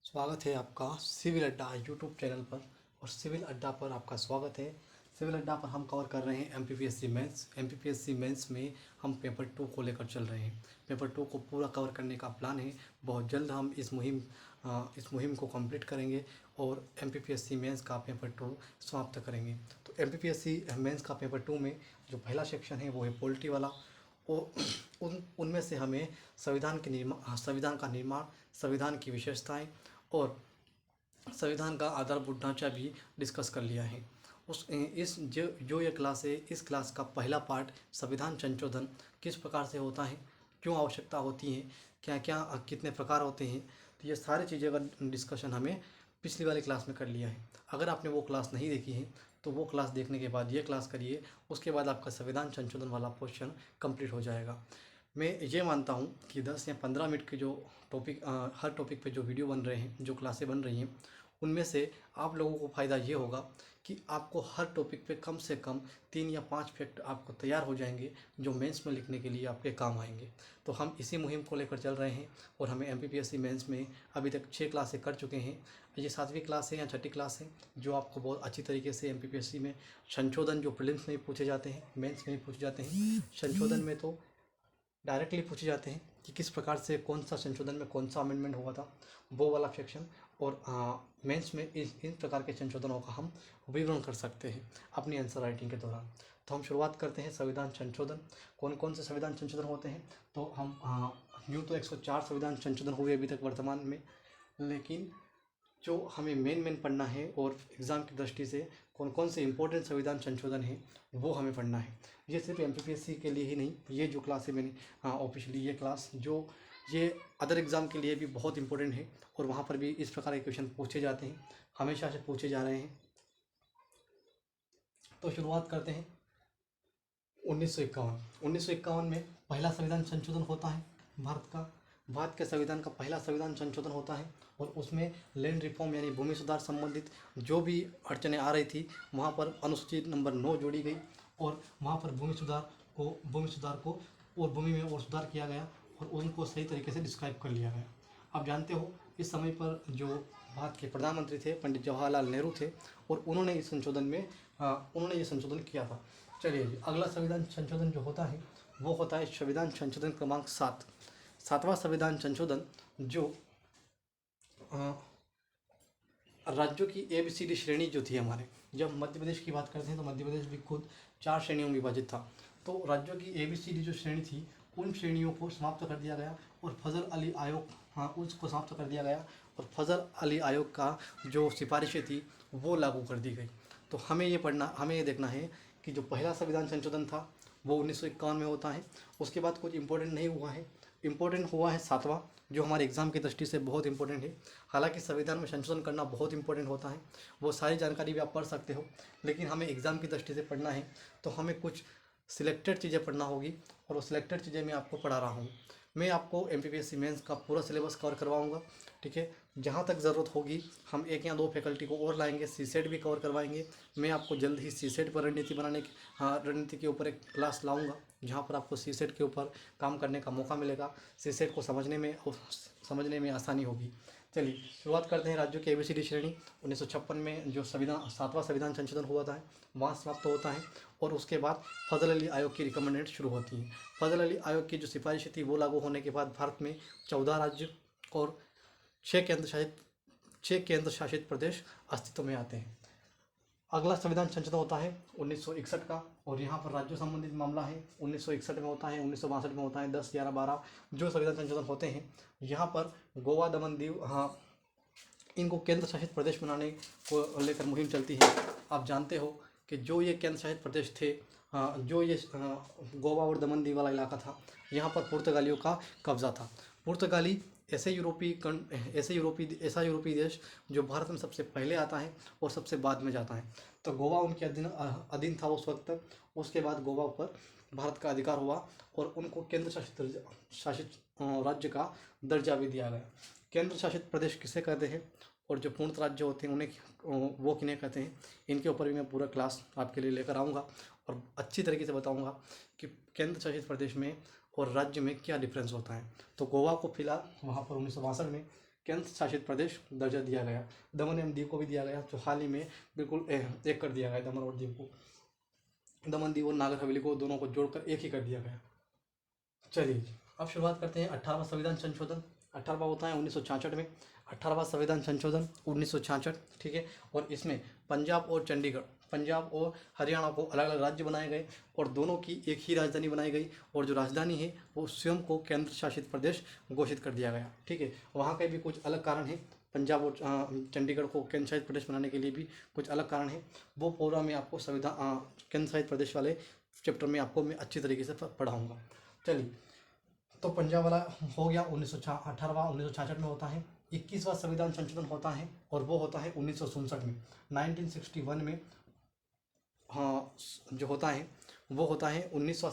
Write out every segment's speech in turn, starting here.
स्वागत है आपका सिविल अड्डा यूट्यूब चैनल पर। और सिविल अड्डा पर आपका स्वागत है। सिविल अड्डा पर हम कवर कर रहे हैं एमपीपीएससी मेंस। एमपीपीएससी मेंस में हम पेपर 2 को लेकर चल रहे हैं। पेपर 2 को पूरा कवर करने का प्लान है। बहुत जल्द हम इस मुहिम को कंप्लीट करेंगे और एमपीपीएससी मेंस का पेपर 2 समाप्त करेंगे। तो एमपीपीएससी मेंस का पेपर 2 में जो पहला सेक्शन है वो है पॉलिटी वाला। और उनमें से हमें संविधान का निर्माण, संविधान की विशेषताएं और संविधान का आधारभूत ढांचा भी डिस्कस कर लिया है। इस जो ये क्लास है, इस क्लास का पहला पार्ट संविधान संशोधन किस प्रकार से होता है, क्यों आवश्यकता होती है, क्या क्या कितने प्रकार होते हैं, तो ये सारी चीज़ें का डिस्कशन हमें पिछली वाली क्लास में कर लिया है। अगर आपने वो क्लास नहीं देखी है तो वो क्लास देखने के बाद ये क्लास करिए, उसके बाद आपका संविधान संशोधन वाला पोर्शन कंप्लीट हो जाएगा। मैं ये मानता हूँ कि 10 या 15 मिनट के जो हर टॉपिक पे जो वीडियो बन रहे हैं, जो क्लासें बन रही हैं, उनमें से आप लोगों को फ़ायदा ये होगा कि आपको हर टॉपिक पे कम से कम 3 या 5 फैक्ट आपको तैयार हो जाएंगे जो मेंस में लिखने के लिए आपके काम आएंगे। तो हम इसी मुहिम को लेकर चल रहे हैं और हमें एमपीपीएससी मेंस में अभी तक 6 क्लासें कर चुके हैं। ये 7वीं क्लास है या 6ठी क्लास है जो आपको बहुत अच्छी तरीके से एमपीपीएससी में संशोधन जो प्रीलिम्स में पूछे जाते हैं, मेंस में भी पूछे जाते हैं। संशोधन में तो डायरेक्टली पूछे जाते हैं कि किस प्रकार से कौन सा संशोधन में कौन सा अमेंडमेंट हुआ था, वो वाला सेक्शन। और मेंस में इन प्रकार के संशोधनों का हम विवरण कर सकते हैं अपनी आंसर राइटिंग के दौरान। तो हम शुरुआत करते हैं संविधान संशोधन। कौन कौन से संविधान संशोधन होते हैं, तो हम यूँ तो 104 संविधान संशोधन हुए अभी तक वर्तमान में, लेकिन जो हमें मेन पढ़ना है और एग्ज़ाम की दृष्टि से कौन कौन से इंपॉर्टेंट संविधान संशोधन है वो हमें पढ़ना है। ये सिर्फ एमपीपीएससी के लिए ही नहीं, ये जो क्लास है मैंने ऑफिशियली ये क्लास जो ये अदर एग्ज़ाम के लिए भी बहुत इंपॉर्टेंट है और वहाँ पर भी इस प्रकार के क्वेश्चन पूछे जाते हैं, हमेशा से पूछे जा रहे हैं। तो शुरुआत करते हैं 1951 में पहला संविधान संशोधन होता है भारत के संविधान का पहला संविधान संशोधन होता है। और उसमें लैंड रिफॉर्म यानी भूमि सुधार संबंधित जो भी अड़चनें आ रही थी वहाँ पर अनुसूची नंबर 9 जोड़ी गई और वहाँ पर भूमि सुधार को और भूमि में और सुधार किया गया और उनको सही तरीके से डिस्क्राइब कर लिया गया। आप जानते हो इस समय पर जो भारत के प्रधानमंत्री थे पंडित जवाहरलाल नेहरू थे और उन्होंने ये संशोधन किया था। चलिए जी, अगला संविधान संशोधन जो होता है वो होता है संविधान संशोधन क्रमांक 7। 7वां संविधान संशोधन जो राज्यों की ABCD श्रेणी जो थी हमारे, जब मध्य प्रदेश की बात करते हैं तो मध्य प्रदेश भी खुद 4 श्रेणियों में विभाजित था। तो राज्यों की ABCD जो श्रेणी थी उन श्रेणियों को समाप्त कर दिया गया और फजल अली आयोग उसको समाप्त कर दिया गया और फजल अली आयोग का जो सिफारिशें थी वो लागू कर दी गई। तो हमें ये देखना है कि जो पहला संविधान संशोधन था वो 1951 में होता है। उसके बाद कुछ इंपॉर्टेंट नहीं हुआ है। इम्पोर्टेंट हुआ है 7वां जो हमारे एग्ज़ाम की दृष्टि से बहुत इंपॉर्टेंट है। हालांकि संविधान में संशोधन करना बहुत इंपॉर्टेंट होता है, वो सारी जानकारी भी आप पढ़ सकते हो, लेकिन हमें एग्ज़ाम की दृष्टि से पढ़ना है तो हमें कुछ सिलेक्टेड चीज़ें पढ़ना होगी और वो सिलेक्टेड चीज़ें मैं आपको पढ़ा रहा हूँ। मैं आपको एमपीपीएससी मेंस का पूरा सिलेबस कवर करवाऊँगा, ठीक है। जहाँ तक ज़रूरत होगी हम 1 या 2 फैकल्टी को और लाएंगे, सीसेट भी कवर करवाएंगे। मैं आपको जल्द ही सीसेट पर रणनीति के ऊपर एक क्लास लाऊंगा जहाँ पर आपको सीसेट के ऊपर काम करने का मौका मिलेगा, सीसेट को समझने में आसानी होगी। चलिए शुरुआत करते हैं। राज्यों की ABCD श्रेणी 1956 में जो 7वां संविधान संशोधन हुआ था वहाँ समाप्त होता है और उसके बाद फजल अली आयोग की रिकमेंडेड शुरू होती है। फजल अली आयोग की जो सिफारिशें थी वो लागू होने के बाद भारत में 14 राज्य और 6 केंद्र शासित प्रदेश अस्तित्व में आते हैं। अगला संविधान संशोधन होता है 1961 का और यहाँ पर राज्यों संबंधित मामला है। 1961 में होता है, 1962 में होता है, 10, 11, 12 जो संविधान संशोधन होते हैं। यहाँ पर गोवा, दमन, दीव इनको केंद्र शासित प्रदेश बनाने को लेकर मुहिम चलती है। आप जानते हो कि जो ये केंद्र शासित प्रदेश थे, जो ये गोवा और दमन दीव वाला इलाका था, यहाँ पर पुर्तगालियों का कब्जा था। पुर्तगाली ऐसा यूरोपीय देश जो भारत में सबसे पहले आता है और सबसे बाद में जाता है। तो गोवा उनके अधीन था उस वक्त। उसके बाद गोवा पर भारत का अधिकार हुआ और उनको केंद्र शासित राज्य का दर्जा भी दिया गया। केंद्र शासित प्रदेश किसे कहते हैं और जो पूर्ण राज्य होते हैं उन्हें वो किन्हें कहते हैं, इनके ऊपर भी मैं पूरा क्लास आपके लिए लेकर आऊँगा और अच्छी तरीके से बताऊँगा कि केंद्र शासित प्रदेश में और राज्य में क्या डिफरेंस होता है। तो गोवा को फिलहाल वहाँ पर 1962 में केंद्र शासित प्रदेश दर्जा दिया गया। दमन एवं दीव को भी दिया गया, जो हाल ही में बिल्कुल एक कर दिया गया। दमन और दीव को, दमन दीव और नागर हवेली को, दोनों को जोड़कर एक ही कर दिया गया। चलिए अब शुरुआत करते हैं 18वां संविधान संशोधन। 18वां होता है 1966 में, 18वां संविधान संशोधन 1966, ठीक है। और इसमें पंजाब और चंडीगढ़, पंजाब और हरियाणा को अलग अलग राज्य बनाए गए और दोनों की एक ही राजधानी बनाई गई, और जो राजधानी है वो स्वयं को केंद्र शासित प्रदेश घोषित कर दिया गया, ठीक है। वहाँ के भी कुछ अलग कारण हैं, पंजाब और चंडीगढ़ को केंद्र शासित प्रदेश बनाने के लिए भी कुछ अलग कारण है। वो पूरा मैं आपको संविधान केंद्र शासित प्रदेश वाले चैप्टर में आपको मैं अच्छी तरीके से पढ़ाऊँगा। चलिए, तो पंजाब वाला हो गया 1966 में होता है। 21वां संविधान संशोधन होता है और वो होता है 1967 में, 1961 में। हाँ, जो होता है वो होता है 21वां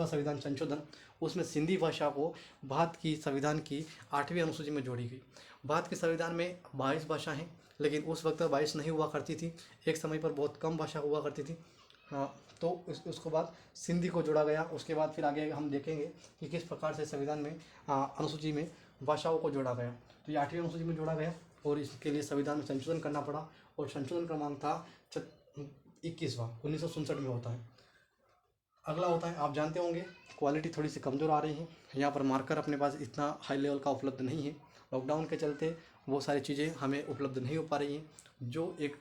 संविधान संशोधन। उसमें सिंधी भाषा को भारत की संविधान की 8वीं अनुसूची में जोड़ी गई। भारत के संविधान में 22 भाषा हैं, लेकिन उस वक्त 22 नहीं हुआ करती थी, एक समय पर बहुत कम भाषा हुआ करती थी। हाँ, तो उसके बाद सिंधी को जोड़ा गया। उसके बाद फिर आगे हम देखेंगे कि किस प्रकार से संविधान में अनुसूची में भाषाओं को जोड़ा गया। तो ये 8वीं अनुसूची में जोड़ा गया और इसके लिए संविधान में संशोधन करना पड़ा, और संशोधन क्रमांक था 21वां, 1967 में होता है। अगला होता है, आप जानते होंगे क्वालिटी थोड़ी सी कमज़ोर आ रही है, यहाँ पर मार्कर अपने पास इतना हाई लेवल का उपलब्ध नहीं है। लॉकडाउन के चलते वो सारी चीज़ें हमें उपलब्ध नहीं हो पा रही हैं। जो एक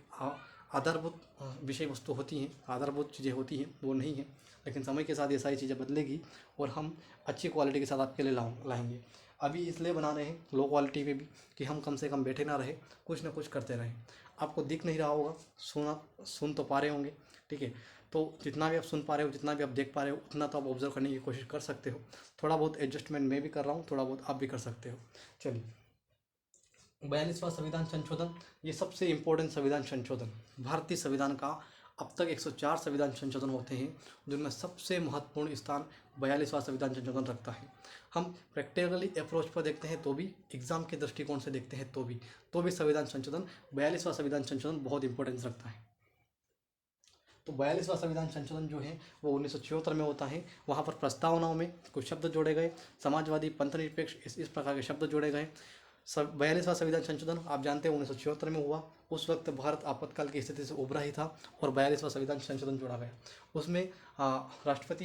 आधारभूत विषय वस्तु होती हैं, आधारभूत चीज़ें होती हैं, वो नहीं है। लेकिन समय के साथ ये सारी चीज़ें बदलेगी और हम अच्छी क्वालिटी के साथ आपके लिए लाएंगे। अभी इसलिए बना रहे हैं लो क्वालिटी पे भी, कि हम कम से कम बैठे ना रहे, कुछ ना कुछ करते रहें। आपको दिख नहीं रहा होगा, सुन तो पा रहे होंगे, ठीक है। तो जितना भी आप सुन पा रहे हो, जितना भी आप देख पा रहे हो, उतना तो आप ऑब्जर्व करने की कोशिश कर सकते हो। थोड़ा बहुत एडजस्टमेंट मैं भी कर रहा हूँ, थोड़ा बहुत आप भी कर सकते हो। चलिए, 42वां संविधान संशोधन, ये सबसे इम्पोर्टेंट संविधान संशोधन। भारतीय संविधान का अब तक 104 संविधान संशोधन होते हैं, जिनमें सबसे महत्वपूर्ण स्थान 42वां संविधान संशोधन रखता है। हम प्रैक्टिकली अप्रोच पर देखते हैं तो भी, एग्जाम के दृष्टिकोण से देखते हैं तो भी संविधान संशोधन, 42वां संविधान संशोधन बहुत इंपॉर्टेंस रखता है। तो 42वां संविधान संशोधन जो है वो 1976 में होता है। वहाँ पर प्रस्तावनाओं में कुछ शब्द जोड़े गए, समाजवादी, पंथनिरपेक्ष, इस प्रकार के शब्द जोड़े गए। 42वां संविधान संशोधन आप जानते हैं 1976 में हुआ। उस वक्त भारत आपातकाल की स्थिति से उभरा ही था और 42वां संविधान संशोधन जोड़ा गया। उसमें राष्ट्रपति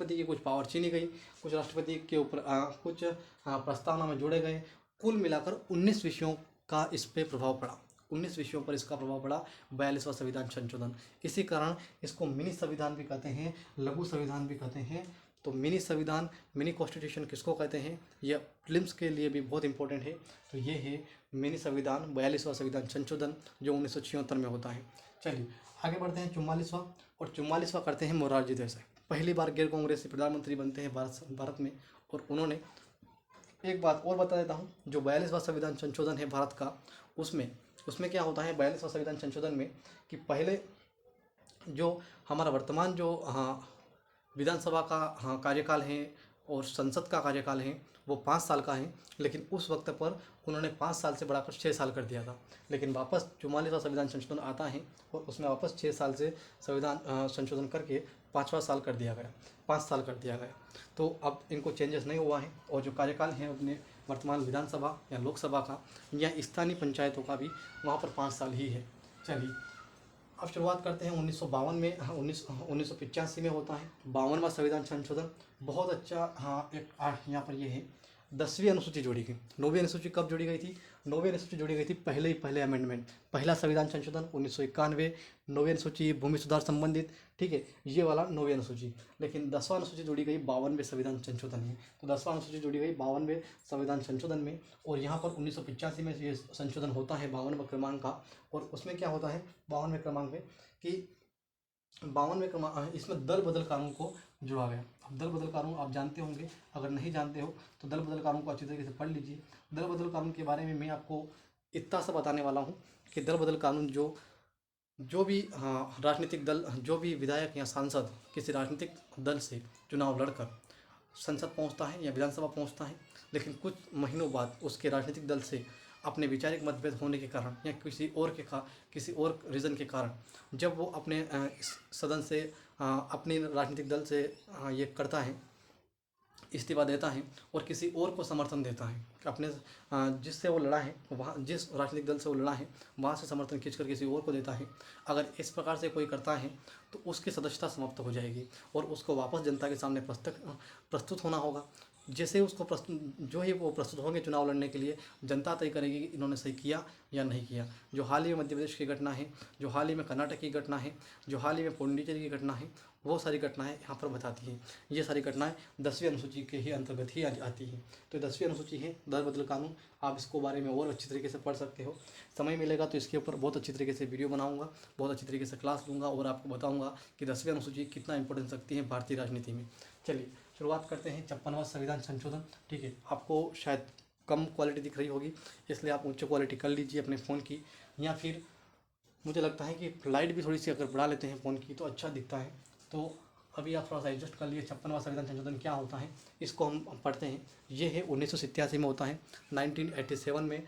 की कुछ पावर छीनी गई, कुछ राष्ट्रपति के ऊपर कुछ प्रस्तावना में जोड़े गए। कुल मिलाकर 19 विषयों का इस पर प्रभाव पड़ा, 19 विषयों पर इसका प्रभाव पड़ा 42वां संविधान संशोधन। इसी कारण इसको मिनी संविधान भी कहते हैं, लघु संविधान भी कहते हैं। तो मिनी संविधान, मिनी कॉन्स्टिट्यूशन किसको कहते हैं, यह फिल्म्स के लिए भी बहुत इंपॉर्टेंट है। तो ये है मिनी संविधान, 42वां संविधान संशोधन, जो 1976 में होता है। चलिए आगे बढ़ते हैं 44वां, और 44वां करते हैं मोरारजी देसाई। पहली बार गैर कांग्रेसी प्रधानमंत्री बनते हैं भारत में। और उन्होंने, एक बात और बता देता हूँ, जो 42वां संविधान संशोधन है भारत का, उसमें क्या होता है 42वां संविधान संशोधन में, कि पहले जो हमारा वर्तमान जो विधानसभा का कार्यकाल है और संसद का कार्यकाल है वो 5 साल का है, लेकिन उस वक्त पर उन्होंने 5 साल से बढ़ाकर 6 साल कर दिया था। लेकिन वापस 44वां संविधान संशोधन आता है और उसमें वापस 6 साल से संविधान संशोधन करके 5वां साल कर दिया गया, 5 साल कर दिया गया। तो अब इनको चेंजेस नहीं हुआ है, और जो कार्यकाल है अपने वर्तमान विधानसभा या लोकसभा का या स्थानीय पंचायतों का भी वहाँ पर 5 साल ही है। चलिए अब शुरुआत करते हैं 1952 में, 1985 में होता है 52वां संविधान संशोधन। बहुत अच्छा, एक यहाँ पर ये है 10वीं अनुसूची जोड़ी गई। 9वीं अनुसूची कब जोड़ी गई थी? 9वीं अनुसूची जोड़ी गई थी पहले अमेंडमेंट, पहला संविधान संशोधन 1991, 9वीं अनुसूची भूमि सुधार संबंधित, ठीक है, ये वाला 9वीं अनुसूची। लेकिन 10वां अनुसूची जोड़ी गई 52वें संविधान संशोधन में। तो 10वां अनुसूची जोड़ी गई 52वें संविधान संशोधन में, और यहाँ पर 1985 में ये संशोधन होता है 52वें क्रमांक का। और उसमें क्या होता है 52वें क्रमांक में, कि 52वें क्रमांक, इसमें दल बदल कानून को जोड़ा गया। अब दल बदल कानून आप जानते होंगे, अगर नहीं जानते हो तो दल बदल कानून को अच्छी तरीके से पढ़ लीजिए। दल बदल कानून के बारे में मैं आपको इतना सा बताने वाला हूँ कि दल बदल कानून जो भी राजनीतिक दल, जो भी विधायक या सांसद किसी राजनीतिक दल से चुनाव लड़कर संसद पहुंचता है या विधानसभा पहुंचता है, लेकिन कुछ महीनों बाद उसके राजनीतिक दल से अपने वैचारिक मतभेद होने के कारण या किसी और रीज़न के कारण जब वो अपने इस सदन से अपने राजनीतिक दल से ये करता है, इस्तीफा देता है और किसी और को समर्थन देता है, अपने जिससे वो लड़ा है, वहाँ जिस राजनीतिक दल से वो लड़ा है वहाँ से समर्थन खींचकर किसी और को देता है, अगर इस प्रकार से कोई करता है तो उसकी सदस्यता समाप्त हो जाएगी और उसको वापस जनता के सामने प्रस्तुत होना होगा। जैसे उसको जो ही वो प्रस्तुत होंगे चुनाव लड़ने के लिए, जनता तय करेगी कि इन्होंने सही किया या नहीं किया। जो हाल ही में मध्य प्रदेश की घटना है, जो हाल ही में कर्नाटक की घटना है, जो हाल ही में पुडुचेरी की घटना है, वो सारी घटनाएं यहाँ पर बताती हैं। ये सारी घटनाएं 10वीं अनुसूची के ही अंतर्गत ही आती हैं। तो 10वीं अनुसूची है दर बदल कानून, आप इसको बारे में और अच्छी तरीके से पढ़ सकते हो। समय मिलेगा तो इसके ऊपर बहुत अच्छी तरीके से वीडियो बनाऊंगा, बहुत अच्छी तरीके से क्लास लूँगा और आपको बताऊँगा कि 10वीं अनुसूची कितना इंपॉर्टेंस रखती है भारतीय राजनीति में। चलिए शुरुआत करते हैं 56वां संविधान संशोधन। ठीक है, आपको शायद कम क्वालिटी दिख रही होगी, इसलिए आप उच्च क्वालिटी कर लीजिए अपने फ़ोन की, या फिर मुझे लगता है कि लाइट भी थोड़ी सी अगर बढ़ा लेते हैं फ़ोन की तो अच्छा दिखता है। तो अभी आप थोड़ा सा एडजस्ट कर लिए। 56वां संविधान संशोधन क्या होता है इसको हम पढ़ते हैं। ये है 1987 में होता है, 1987 में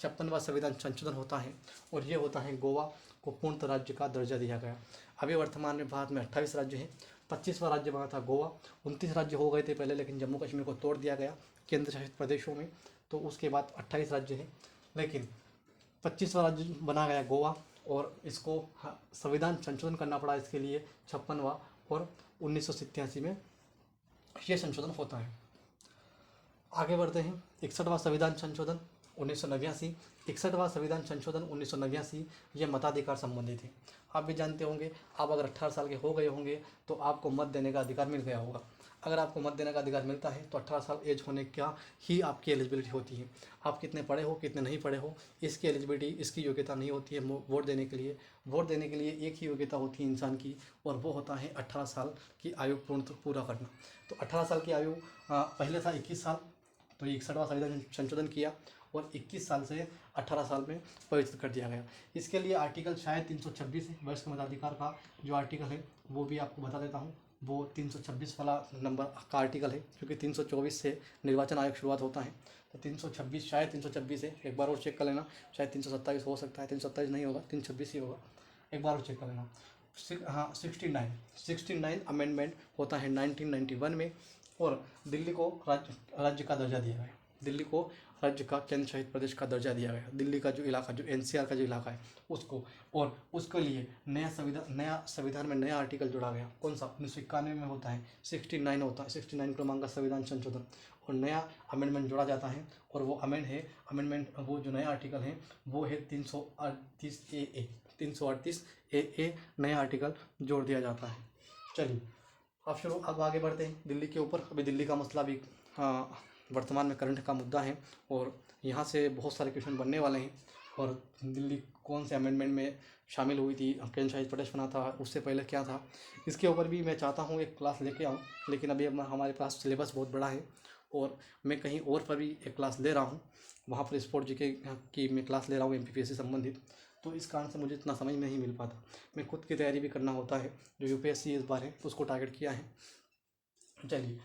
56वां संविधान संशोधन होता है और ये होता है गोवा को पूर्णतः राज्य का दर्जा दिया गया। अभी वर्तमान में भारत में 28 राज्य हैं। 25वां राज्य बना था गोवा। 29 राज्य हो गए थे पहले, लेकिन जम्मू कश्मीर को तोड़ दिया गया केंद्र शासित प्रदेशों में, तो उसके बाद 28 राज्य हैं। लेकिन 25वां राज्य बना गया गोवा और इसको संविधान संशोधन करना पड़ा इसके लिए 56वां, और 1987 में ये संशोधन होता है। आगे बढ़ते हैं। 61वां संविधान संशोधन 1989। 61वां संविधान संशोधन 1989 ये मताधिकार संबंधित है। आप भी जानते होंगे, आप अगर 18 साल के हो गए होंगे तो आपको मत देने का अधिकार मिल गया होगा। अगर आपको मत देने का अधिकार मिलता है तो 18 साल एज होने का ही आपकी एलिजिबिलिटी होती है। आप कितने पढ़े हो कितने नहीं पढ़े हो इसकी एलिजिबिलिटी, इसकी योग्यता नहीं होती है वोट देने के लिए। वोट देने के लिए एक ही योग्यता होती है इंसान की, और वो होता है 18 साल की आयु पूरा करना। तो 18 साल की आयु पहले था 21 साल, तो 61वां संविधान संशोधन किया और 21 साल से 18 साल में पवित्र कर दिया गया। इसके लिए आर्टिकल शायद 326 है, वयस्क मताधिकार का जो आर्टिकल है वो भी आपको बता देता हूँ। वो 326 वाला नंबर का आर्टिकल है, क्योंकि 324 से निर्वाचन आयोग शुरुआत होता है। तो 326 शायद 326 है, एक बार और चेक कर लेना। शायद 327 हो सकता है, 327 नहीं होगा, 326 ही होगा, एक बार और चेक कर लेना। हाँ 69 अमेंडमेंट होता है 1991 में, और दिल्ली को राज्य का दर्जा दिया गया। दिल्ली को राज्य का केंद्र शासित प्रदेश का दर्जा दिया गया। दिल्ली का जो इलाका, जो एनसीआर का जो इलाका है उसको, और उसके लिए नया संविधान में नया आर्टिकल जोड़ा गया। कौन सा? 1991 में होता है, 69 होता है, 69 क्रमांक का संविधान संशोधन, और नया अमेंडमेंट जोड़ा जाता है। और वो अमेंडमेंट वो जो नया आर्टिकल है वो है 338 ए नया आर्टिकल जोड़ दिया जाता है। चलिए अब आगे बढ़ते हैं दिल्ली के ऊपर। अभी दिल्ली का मसला भी वर्तमान में करंट का मुद्दा है, और यहाँ से बहुत सारे क्वेश्चन बनने वाले हैं। और दिल्ली कौन से अमेंडमेंट में शामिल हुई थी, केंद्र शासित प्रदेश बना था, उससे पहले क्या था, इसके ऊपर भी मैं चाहता हूँ एक क्लास लेके आऊँ। लेकिन अभी हमारे पास सिलेबस बहुत बड़ा है और मैं कहीं और पर भी एक क्लास ले रहा हूँ। वहाँ पर स्पोर्ट जीके की मैं क्लास ले रहा हूँ MPPS से संबंधित, तो इस कारण से मुझे इतना समय नहीं मिल पाता। मैं खुद की तैयारी भी करना होता है, जो UPSC इस बार है उसको टारगेट किया है। चलिए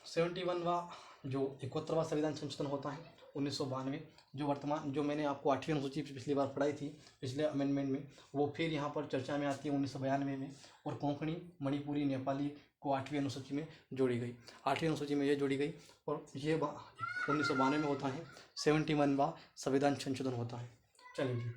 71वां जो 71वां संविधान संशोधन होता है 1992, जो मैंने आपको 8वीं अनुसूची पिछली बार पढ़ाई थी पिछले अमेंडमेंट में, वो फिर यहाँ पर चर्चा में आती है 1992 में। और कोंकणी, मणिपुरी, नेपाली को 8वीं अनुसूची में जोड़ी गई। 8वीं अनुसूची में ये जोड़ी गई, और ये 1992 में होता है। 71वां संविधान संशोधन होता है। चलिए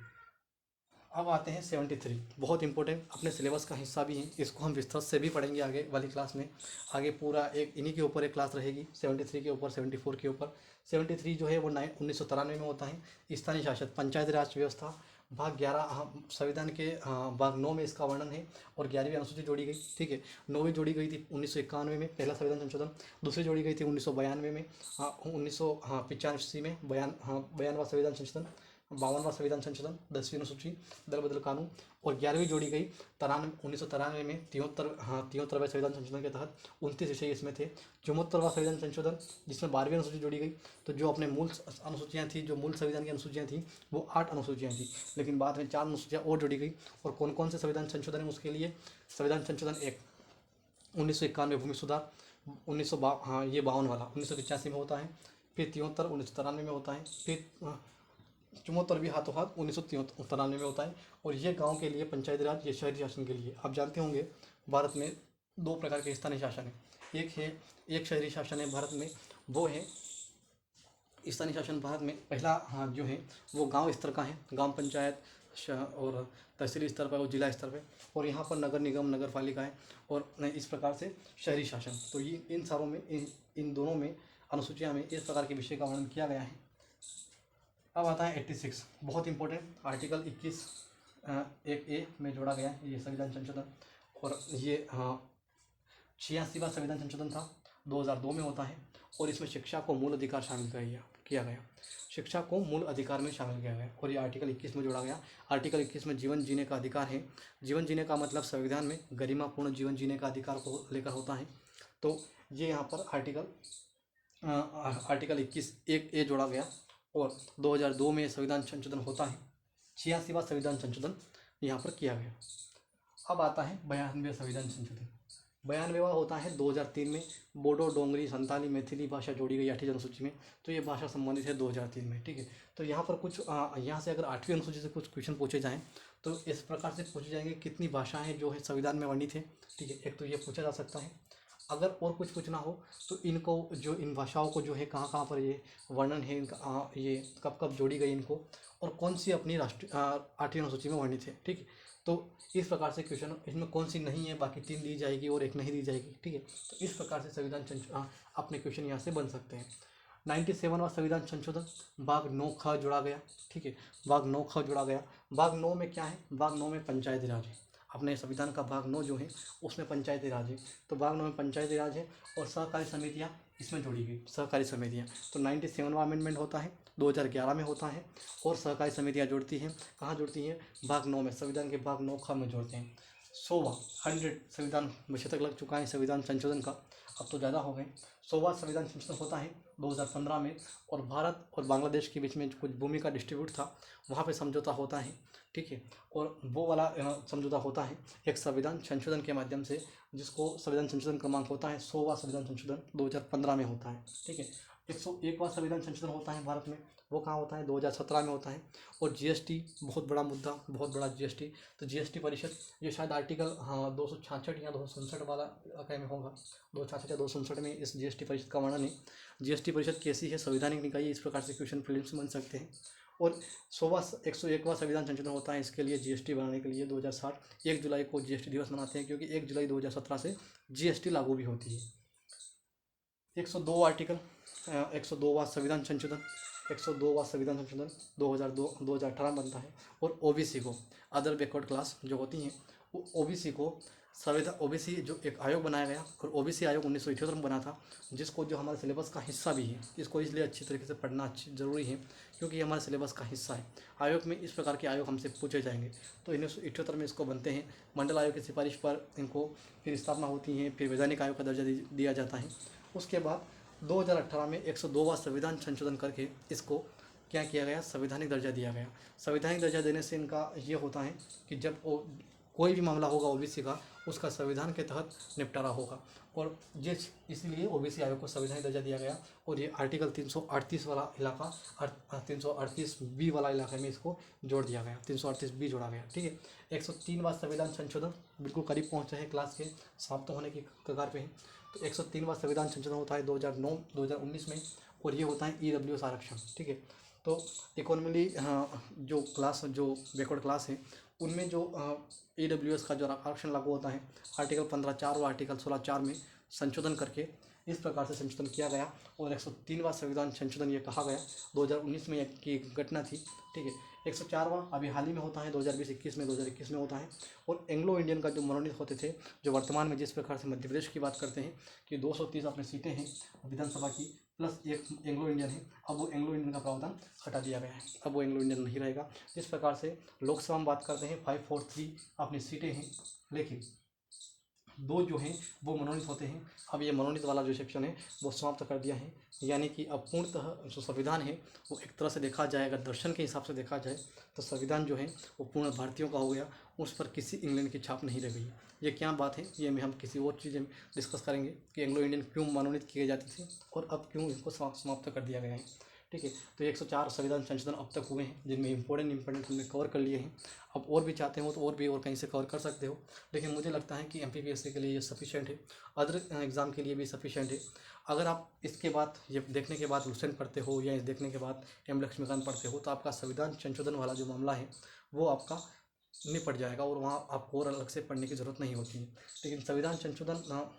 अब आते हैं 73, बहुत इंपॉर्टेंट, अपने सिलेबस का हिस्सा भी है। इसको हम विस्तृत से भी पढ़ेंगे आगे वाली क्लास में। आगे पूरा एक इन्हीं के ऊपर एक क्लास रहेगी, 73 के ऊपर, 74 के ऊपर। 73 जो है वो 1993 में होता है। स्थानीय शासन, पंचायत राज व्यवस्था, भाग 11 संविधान के भाग 9 में इसका वर्णन है, और 11वीं अनुसूची जोड़ी गई। ठीक है, 9वीं जोड़ी गई थी 1991 में, पहला संविधान संशोधन। दूसरी जोड़ी गई थी 1992 में, 1985 में 52वां संविधान संशोधन। 52वां संविधान संशोधन, 10वीं अनुसूची, दल बदल कानून। और 11वीं जोड़ी गई 1993 में 73वें संविधान संशोधन के तहत 29 विषय इसमें थे। 74वां संविधान संशोधन, जिसमें 12वीं अनुसूची जोड़ी गई। तो जो अपने मूल अनुसूचियाँ थी, जो मूल संविधान की अनुसूचियाँ थी, वो 8 अनुसूचियाँ थी, लेकिन बाद में 4 अनुसूचियाँ और जोड़ी गई। और कौन कौन से संविधान संशोधन है उसके लिए? संविधान संशोधन 1 1991 भूमि सुधार, 52 वाला 1985 में होता है। फिर 73 1993 में होता है। फिर 74 भी हाथों हाथ 1993 में होता है। और ये गांव के लिए पंचायती राज, ये शहरी शासन के लिए। आप जानते होंगे भारत में दो प्रकार के स्थानीय शासन है। एक शहरी शासन है भारत में, वो है स्थानीय शासन भारत में पहला, हाँ, जो है वो गांव स्तर का है, ग्राम पंचायत और तहसील स्तर पर और जिला स्तर पे, और यहाँ पर नगर निगम नगर पालिका है, और इस प्रकार से शहरी शासन। तो ये इन सारों में इन दोनों में अनुसूचियाँ में इस प्रकार के विषय का वर्णन किया गया है। अब आता है 86, बहुत इंपॉर्टेंट आर्टिकल 21 एक ए में जोड़ा गया है ये संविधान संशोधन, और ये 86वां संविधान संशोधन था, 2002 में होता है, और इसमें शिक्षा को मूल अधिकार शामिल किया गया, शिक्षा को मूल अधिकार में शामिल किया गया, और ये आर्टिकल 21 में जोड़ा गया। आर्टिकल 21 में जीवन जीने का अधिकार है। जीवन जीने का मतलब संविधान में गरिमापूर्ण जीवन जीने का अधिकार को लेकर होता है। तो ये यहाँ पर आर्टिकल 21 एक ए जोड़ा गया, और 2002 में संविधान संशोधन होता है। 86वां संविधान संशोधन यहाँ पर किया गया। अब आता है 92वां संविधान संशोधन। 92वां होता है 2003 में। बोडो, डोंगरी, संताली, मैथिली भाषा जोड़ी गई 8वीं अनुसूची में, तो ये भाषा संबंधित है 2003 में। ठीक है, तो यहाँ पर कुछ यहाँ से अगर 8वीं अनुसूची से कुछ क्वेश्चन पूछे जाएँ तो इस प्रकार से पूछे जाएंगे कितनी भाषाएं जो है संविधान में वर्णित है। ठीक है, एक तो ये पूछा जा सकता है। अगर और कुछ पूछना हो तो इनको जो इन भाषाओं को जो है कहाँ कहाँ पर ये वर्णन है इनका, ये कब कब जोड़ी गई इनको, और कौन सी अपनी राष्ट्रीय 8वीं अनुसूची में वर्णित है। ठीक है, तो इस प्रकार से क्वेश्चन, इसमें कौन सी नहीं है, बाकी 3 दी जाएगी और एक नहीं दी जाएगी। ठीक है, तो इस प्रकार से संविधान अपने क्वेश्चन यहाँ से बन सकते हैं। 97वां संविधान संशोधन, भाग 9 ख जोड़ा गया। ठीक है, भाग 9 ख जोड़ा गया। भाग 9 में क्या है, भाग 9 में पंचायती राज है। अपने संविधान का भाग 9 जो है उसमें पंचायती राज है, तो भाग 9 में पंचायती राज है, और सहकारी समितियाँ इसमें जोड़ी गई, सहकारी समितियाँ। तो 97वां अमेंडमेंट होता है, 2011 में होता है, और सहकारी समितियाँ जुड़ती हैं, कहाँ जुड़ती हैं, भाग 9 में, संविधान के भाग 9 ख में जोड़ते हैं। 100 संविधान विषय तक लग चुका है संविधान संशोधन का, अब तो ज़्यादा हो गए। 100वां संविधान संशोधन होता है 2015 में, और भारत और बांग्लादेश के बीच में कुछ भूमि का डिस्ट्रीब्यूट था, वहाँ पे समझौता होता है। ठीक है, और वो वाला समझौता होता है एक संविधान संशोधन के माध्यम से, जिसको संविधान संशोधन क्रमांक होता है 100वां संविधान संशोधन 2015 में होता है। ठीक है, 101वां संविधान संशोधन होता है भारत में, वो कहाँ होता है, 2017 में होता है। और जीएसटी बहुत बड़ा मुद्दा, बहुत बड़ा जीएसटी, तो जीएसटी परिषद, ये शायद आर्टिकल 266 या 267 वाला क्या में होगा, 266 या 267 में इस जीएसटी परिषद का वर्णन है। जीएसटी परिषद कैसी है, संवैधानिक निकाय है, इस प्रकार से क्वेश्चन प्रीलिम्स में बन सकते हैं। और 101वां संविधान संशोधन होता है इसके लिए, जीएसटी बनाने के लिए 2060 1 जुलाई को जीएसटी दिवस मनाते हैं, क्योंकि 1 जुलाई 2017 से जीएसटी लागू भी होती है। 102 आर्टिकल, 102वां संविधान संशोधन, 102वां संविधान संशोधन 2018 बनता है। और ओबीसी को, अदर बैकवर्ड क्लास जो होती हैं, वो ओबीसी को संविधान, ओबीसी जो एक आयोग बनाया गया, और ओबीसी आयोग 1978 में बना था, जिसको जो हमारे सिलेबस का हिस्सा भी है। इसको इसलिए अच्छी तरीके से पढ़ना ज़रूरी है, क्योंकि ये हमारे सिलेबस का हिस्सा है। आयोग में इस प्रकार के आयोग हमसे पूछे जाएंगे, तो 1978 में इसको बनते हैं। मंडल आयोग की सिफारिश पर इनको फिर स्थापना होती है, फिर वैधानिक आयोग का दर्जा दिया जाता है। उसके बाद 2018 में 102वां संविधान संशोधन करके इसको क्या किया गया, संवैधानिक दर्जा दिया गया। संवैधानिक दर्जा देने से इनका ये होता है कि जब कोई भी मामला होगा ओबीसी का, उसका संविधान के तहत निपटारा होगा, और जिस इसलिए ओबीसी आयोग को संवैधानिक दर्जा दिया गया। और ये आर्टिकल 338 वाला इलाका, 338 बी वाला इलाके में इसको जोड़ दिया गया, 338 बी जोड़ा गया। ठीक है, 103वां संविधान संशोधन बिल्कुल करीब पहुँचे हैं, क्लास के समाप्त होने की कगार पे है। तो 103वां संविधान संशोधन होता है 2019 में, और ये होता है ईडब्ल्यूएस आरक्षण। ठीक है, तो इकोनॉमिकली जो क्लास, जो बैकवर्ड क्लास है, उनमें जो ईडब्ल्यूएस का जो आरक्षण लागू होता है, आर्टिकल 15(4) और आर्टिकल 16(4) में संशोधन करके इस प्रकार से संशोधन किया गया। और 103वां संविधान संशोधन ये कहा गया 2019 में की घटना थी। ठीक है, 104वां अभी हाल ही में होता है 2020-21 में, 2021 में होता है। और एंग्लो इंडियन का जो मनोनीत होते थे, जो वर्तमान में जिस प्रकार से मध्य प्रदेश की बात करते हैं कि 230 अपनी सीटें हैं विधानसभा की, प्लस एक एंग्लो इंडियन है, अब वो एंग्लो इंडियन का प्रावधान हटा दिया गया है, अब वो एंग्लो इंडियन नहीं रहेगा। इस प्रकार से लोकसभा में बात करते हैं 543 अपनी सीटें हैं, लेकिन 2 जो हैं वो मनोनीत होते हैं। अब ये मनोनीत वाला जो सेक्शन है वो समाप्त कर दिया है, यानी कि अब पूर्णतः जो संविधान है वो एक तरह से देखा जाए, अगर दर्शन के हिसाब से देखा जाए तो संविधान जो है वो पूर्ण भारतीयों का हो गया, उस पर किसी इंग्लैंड की छाप नहीं रह गई। ये क्या बात है, ये में हम किसी और चीज़ में डिस्कस करेंगे कि एंग्लो इंडियन क्यों मनोनीत किए जाते थे और अब क्यों इनको समाप्त कर दिया गया है। ठीक है। तो 104 संविधान संशोधन अब तक हुए हैं, जिनमें इंपॉर्टेंट हमने कवर कर लिए हैं। अब और भी चाहते हो तो और भी और कहीं से कवर कर सकते हो, लेकिन मुझे लगता है कि एमपीपीएससी के लिए ये सफिशिएंट है, अदर एग्ज़ाम के लिए भी सफिशिएंट है। अगर आप इसके बाद ये देखने के बाद लुसेंट पढ़ते हो या इस देखने के बाद एम लक्ष्मीकांत पढ़ते हो, तो आपका संविधान संशोधन वाला जो मामला है वो आपका निपट जाएगा और वहाँ आपको और अलग से पढ़ने की ज़रूरत नहीं होती है। लेकिन संविधान संशोधन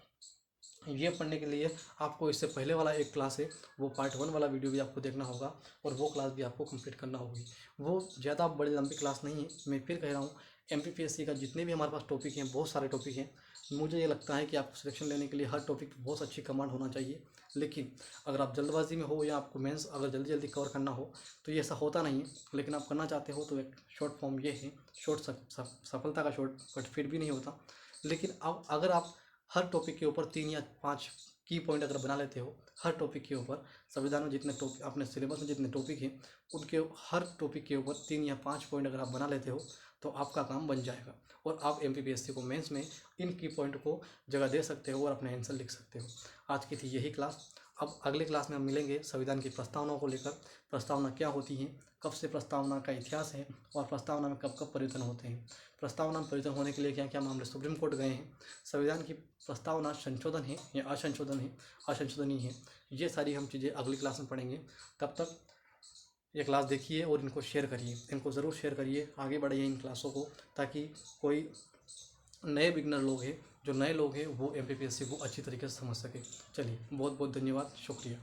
ये पढ़ने के लिए आपको इससे पहले वाला एक क्लास है, वो पार्ट 1 वाला वीडियो भी आपको देखना होगा और वो क्लास भी आपको कंप्लीट करना होगी। वो ज़्यादा बड़ी लंबी क्लास नहीं है। मैं फिर कह रहा हूँ, एमपीपीएससी का जितने भी हमारे पास टॉपिक हैं, बहुत सारे टॉपिक हैं। मुझे ये लगता है कि आपको सिलेक्शन लेने के लिए हर टॉपिक पे बहुत अच्छी कमांड होना चाहिए। लेकिन अगर आप जल्दबाजी में हो या आपको मेंस अगर जल्दी जल्दी कवर करना हो तो ये ऐसा होता नहीं है। लेकिन आप करना चाहते हो तो एक शॉर्ट फॉर्म ये है, सफलता का शॉर्ट कट फिर भी नहीं होता। लेकिन अब अगर आप हर टॉपिक के ऊपर 3 या 5 की पॉइंट अगर बना लेते हो, हर टॉपिक के ऊपर संविधान में जितने टॉपिक अपने सिलेबस में जितने टॉपिक हैं उनके हर टॉपिक के ऊपर 3 या 5 पॉइंट अगर आप बना लेते हो तो आपका काम बन जाएगा और आप एमपीपीएससी को मेंस में इन की पॉइंट को जगह दे सकते हो और अपने आंसर लिख सकते हो। आज की थी यही क्लास। अब अगले क्लास में हम मिलेंगे संविधान की प्रस्तावनाओं को लेकर। प्रस्तावना क्या होती हैं, कब से प्रस्तावना का इतिहास है और प्रस्तावना में कब कब परिवर्तन होते हैं, प्रस्तावना में परिवर्तन होने के लिए क्या क्या मामले सुप्रीम कोर्ट गए हैं, संविधान की प्रस्तावना संशोधन है या असंशोधन है, असंशोधनीय है, ये सारी हम चीज़ें अगली क्लास में पढ़ेंगे। तब तक ये क्लास देखिए और इनको शेयर करिए, इनको ज़रूर शेयर करिए, आगे बढ़ाइए इन क्लासों को, ताकि कोई नए बिगनर लोग हैं, जो नए लोग हैं वो एमपीपीएससी को अच्छी तरीके से समझ सके। चलिए, बहुत बहुत धन्यवाद, शुक्रिया।